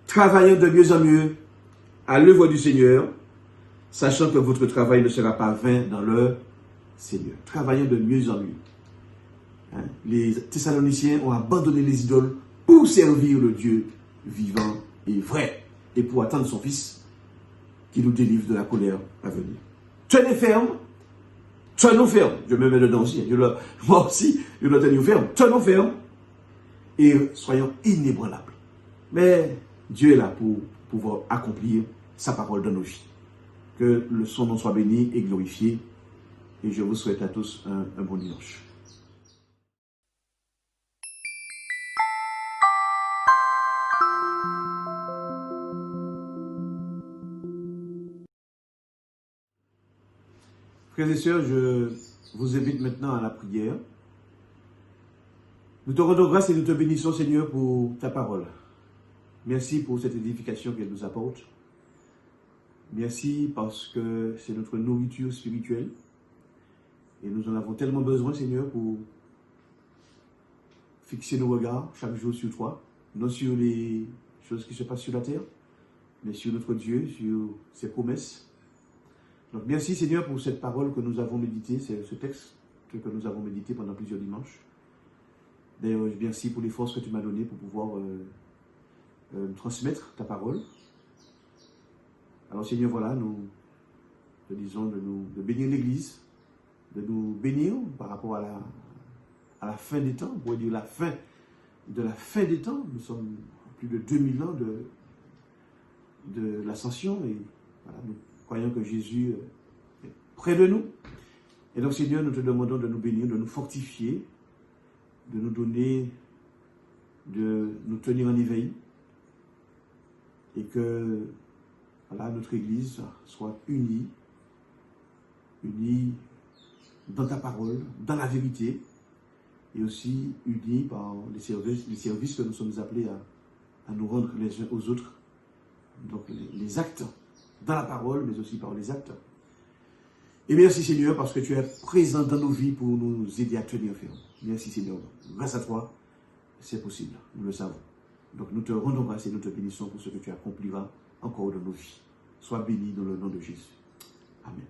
travaillant de mieux en mieux à l'œuvre du Seigneur, sachant que votre travail ne sera pas vain dans le Seigneur. Travaillant de mieux en mieux. Les Thessaloniciens ont abandonné les idoles pour servir le Dieu vivant et vrai, et pour attendre son Fils qui nous délivre de la colère à venir. Tenez ferme, tenons ferme. Je me mets dedans aussi. Moi aussi, je dois tenir ferme. Tenons ferme et soyons inébranlables. Mais Dieu est là pour pouvoir accomplir sa parole dans nos vies. Que son nom soit béni et glorifié. Et je vous souhaite à tous un bon dimanche. Frères et sœurs, je vous invite maintenant à la prière. Nous te rendons grâce et nous te bénissons, Seigneur, pour ta parole. Merci pour cette édification qu'elle nous apporte. Merci parce que c'est notre nourriture spirituelle. Et nous en avons tellement besoin, Seigneur, pour fixer nos regards chaque jour sur toi. Non sur les choses qui se passent sur la terre, mais sur notre Dieu, sur ses promesses. Donc merci, Seigneur, pour cette parole que nous avons méditée, c'est ce texte que nous avons médité pendant plusieurs dimanches. D'ailleurs, merci pour les forces que tu m'as données pour pouvoir transmettre ta parole. Alors Seigneur, voilà, nous te disons de bénir l'Église, de nous bénir par rapport à la fin des temps, on pourrait dire la fin de la fin des temps. Nous sommes à plus de 2000 ans de l'ascension et voilà, nous croyons que Jésus est près de nous. Et donc Seigneur, nous te demandons de nous bénir, de nous fortifier, de nous donner, de nous tenir en éveil et que voilà, notre Église soit unie dans ta parole, dans la vérité et aussi unie par les services que nous sommes appelés à nous rendre les uns aux autres. Donc les actes dans la parole, mais aussi par les actes. Et merci Seigneur parce que tu es présent dans nos vies pour nous aider à tenir ferme. Merci Seigneur. Grâce à toi, c'est possible. Nous le savons. Donc nous te rendons grâce et nous te bénissons pour ce que tu accompliras encore dans nos vies. Sois béni dans le nom de Jésus. Amen.